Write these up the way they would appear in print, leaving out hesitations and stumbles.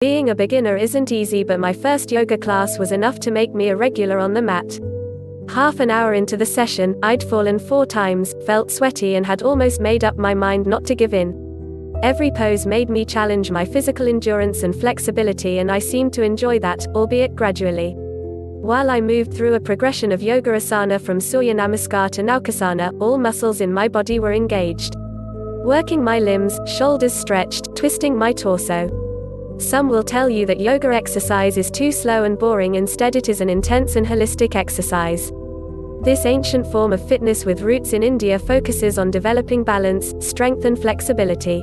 Being a beginner isn't easy, but my first yoga class was enough to make me a regular on the mat. Half an hour into the session, I'd fallen 4 times, felt sweaty, and had almost made up my mind not to give in. Every pose made me challenge my physical endurance and flexibility, and I seemed to enjoy that, albeit gradually. While I moved through a progression of yoga asana from Surya Namaskar to Naukasana, all muscles in my body were engaged. Working my limbs, shoulders stretched, twisting my torso. Some will tell you that yoga exercise is too slow and boring. Instead, it is an intense and holistic exercise. This ancient form of fitness with roots in India focuses on developing balance, strength, and flexibility.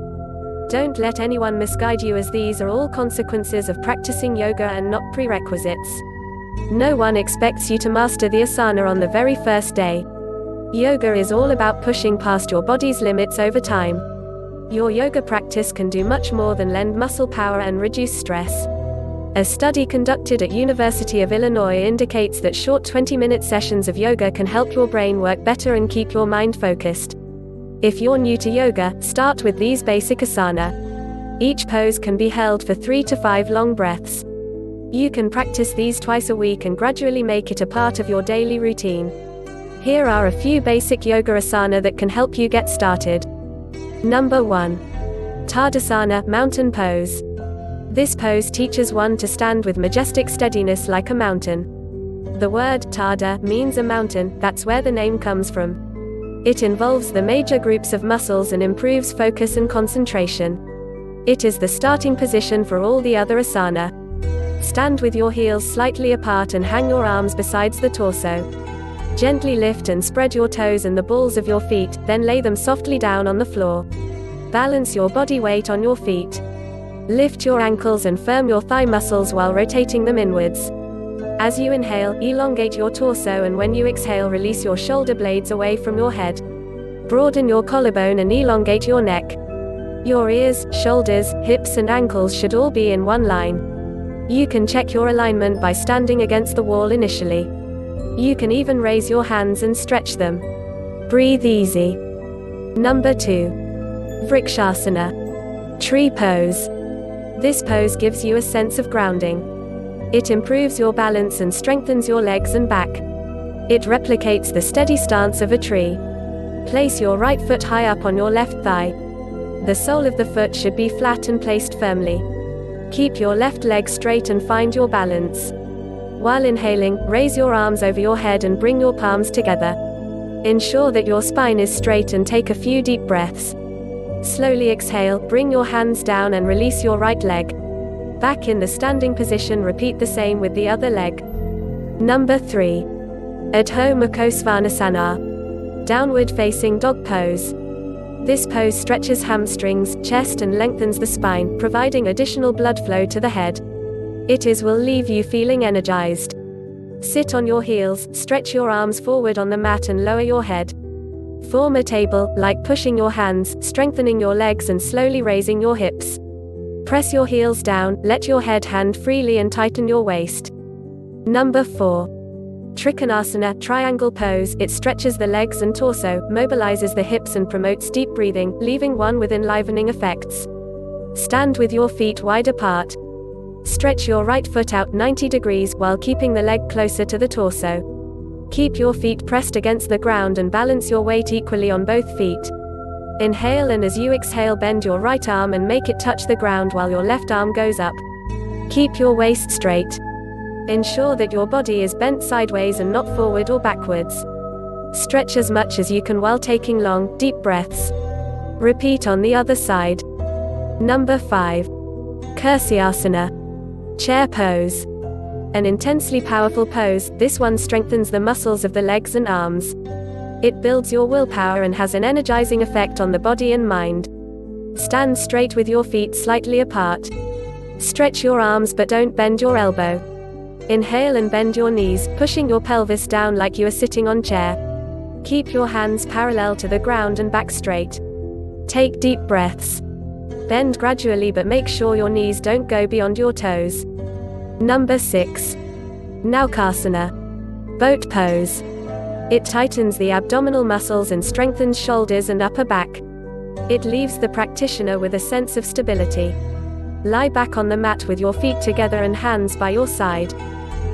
Don't let anyone misguide you, as these are all consequences of practicing yoga and not prerequisites. No one expects you to master the asana on the very first day. Yoga is all about pushing past your body's limits over time. Your yoga practice can do much more than lend muscle power and reduce stress. A study conducted at University of Illinois indicates that short 20-minute sessions of yoga can help your brain work better and keep your mind focused. If you're new to yoga, start with these basic asana. Each pose can be held for 3 to 5 long breaths. You can practice these twice a week and gradually make it a part of your daily routine. Here are a few basic yoga asana that can help you get started. Number 1. Tadasana, mountain pose. This pose teaches one to stand with majestic steadiness like a mountain. The word Tada means a mountain, that's where the name comes from. It involves the major groups of muscles and improves focus and concentration. It is the starting position for all the other asana. Stand with your heels slightly apart and hang your arms besides the torso. Gently lift and spread your toes and the balls of your feet, then lay them softly down on the floor. Balance your body weight on your feet. Lift your ankles and firm your thigh muscles while rotating them inwards. As you inhale, elongate your torso, and when you exhale, release your shoulder blades away from your head. Broaden your collarbone and elongate your neck. Your ears, shoulders, hips, and ankles should all be in one line. You can check your alignment by standing against the wall initially. You can even raise your hands and stretch them. Breathe easy. Number 2. Vrikshasana. Tree pose. This pose gives you a sense of grounding. It improves your balance and strengthens your legs and back. It replicates the steady stance of a tree. Place your right foot high up on your left thigh. The sole of the foot should be flat and placed firmly. Keep your left leg straight and find your balance. While inhaling, raise your arms over your head and bring your palms together. Ensure that your spine is straight and take a few deep breaths. Slowly exhale, bring your hands down and release your right leg. Back in the standing position, repeat the same with the other leg. Number 3. Adho Mukho Svanasana. Downward facing dog pose. This pose stretches hamstrings, chest, and lengthens the spine, providing additional blood flow to the head. Will leave you feeling energized. Sit on your heels, stretch your arms forward on the mat and lower your head. Form a table, like pushing your hands, strengthening your legs and slowly raising your hips. Press your heels down, let your head hang freely and tighten your waist. Number 4. Trikonasana, triangle pose. It stretches the legs and torso, mobilizes the hips and promotes deep breathing, leaving one with enlivening effects. Stand with your feet wide apart. Stretch your right foot out 90 degrees while keeping the leg closer to the torso. Keep your feet pressed against the ground and balance your weight equally on both feet. Inhale, and as you exhale, bend your right arm and make it touch the ground while your left arm goes up. Keep your waist straight. Ensure that your body is bent sideways and not forward or backwards. Stretch as much as you can while taking long, deep breaths. Repeat on the other side. Number 5. Kursiasana. Chair pose. An intensely powerful pose, this one strengthens the muscles of the legs and arms. It builds your willpower and has an energizing effect on the body and mind. Stand straight with your feet slightly apart. Stretch your arms but don't bend your elbow. Inhale and bend your knees, pushing your pelvis down like you are sitting on chair. Keep your hands parallel to the ground and back straight. Take deep breaths. Bend gradually but make sure your knees don't go beyond your toes. Number 6. Naukasana. Boat pose. It tightens the abdominal muscles and strengthens shoulders and upper back. It leaves the practitioner with a sense of stability. Lie back on the mat with your feet together and hands by your side.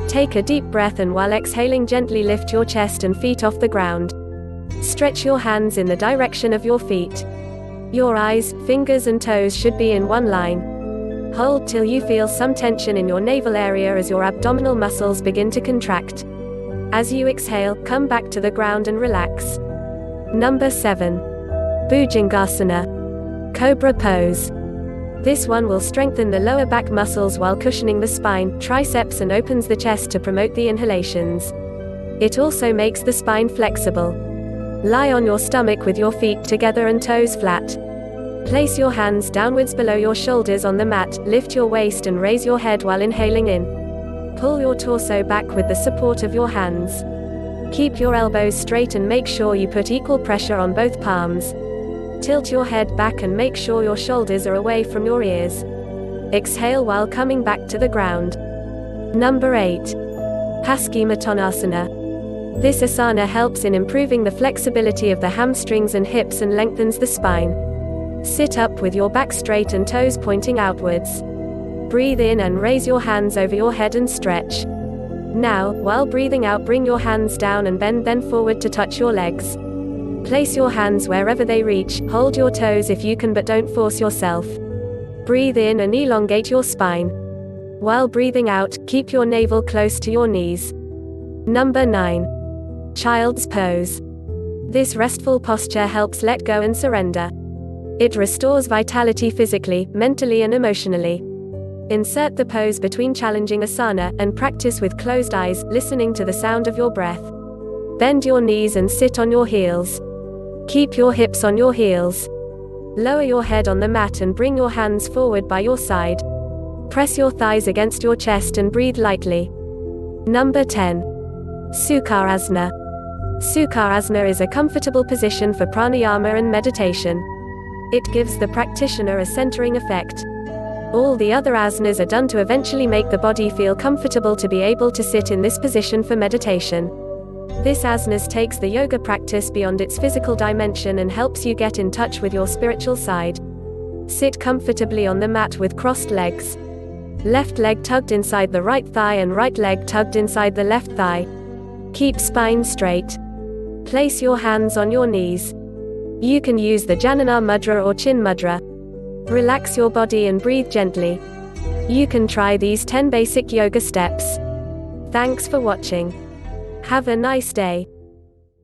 Take a deep breath and while exhaling gently lift your chest and feet off the ground. Stretch your hands in the direction of your feet. Your eyes, fingers and toes should be in one line. Hold till you feel some tension in your navel area as your abdominal muscles begin to contract. As you exhale, come back to the ground and relax. Number 7. Bhujangasana. Cobra Pose. This one will strengthen the lower back muscles while cushioning the spine, triceps and opens the chest to promote the inhalations. It also makes the spine flexible. Lie on your stomach with your feet together and toes flat. Place your hands downwards below your shoulders on the mat, lift your waist and raise your head while inhaling in. Pull your torso back with the support of your hands. Keep your elbows straight and make sure you put equal pressure on both palms. Tilt your head back and make sure your shoulders are away from your ears. Exhale while coming back to the ground. Number 8. Trikonasana. This asana helps in improving the flexibility of the hamstrings and hips and lengthens the spine. Sit up with your back straight and toes pointing outwards. Breathe in and raise your hands over your head and stretch. Now, while breathing out, bring your hands down and bend then forward to touch your legs. Place your hands wherever they reach, hold your toes if you can but don't force yourself. Breathe in and elongate your spine. While breathing out, keep your navel close to your knees. Number 9. Child's Pose. This restful posture helps let go and surrender. It restores vitality physically, mentally and emotionally. Insert the pose between challenging asana, and practice with closed eyes, listening to the sound of your breath. Bend your knees and sit on your heels. Keep your hips on your heels. Lower your head on the mat and bring your hands forward by your side. Press your thighs against your chest and breathe lightly. Number 10. Sukhasana. Sukhasana is a comfortable position for pranayama and meditation. It gives the practitioner a centering effect. All the other asanas are done to eventually make the body feel comfortable to be able to sit in this position for meditation. This asana takes the yoga practice beyond its physical dimension and helps you get in touch with your spiritual side. Sit comfortably on the mat with crossed legs. Left leg tugged inside the right thigh and right leg tugged inside the left thigh. Keep spine straight. Place your hands on your knees. You can use the Janana Mudra or Chin Mudra. Relax your body and breathe gently. You can try these 10 basic yoga steps. Thanks for watching. Have a nice day.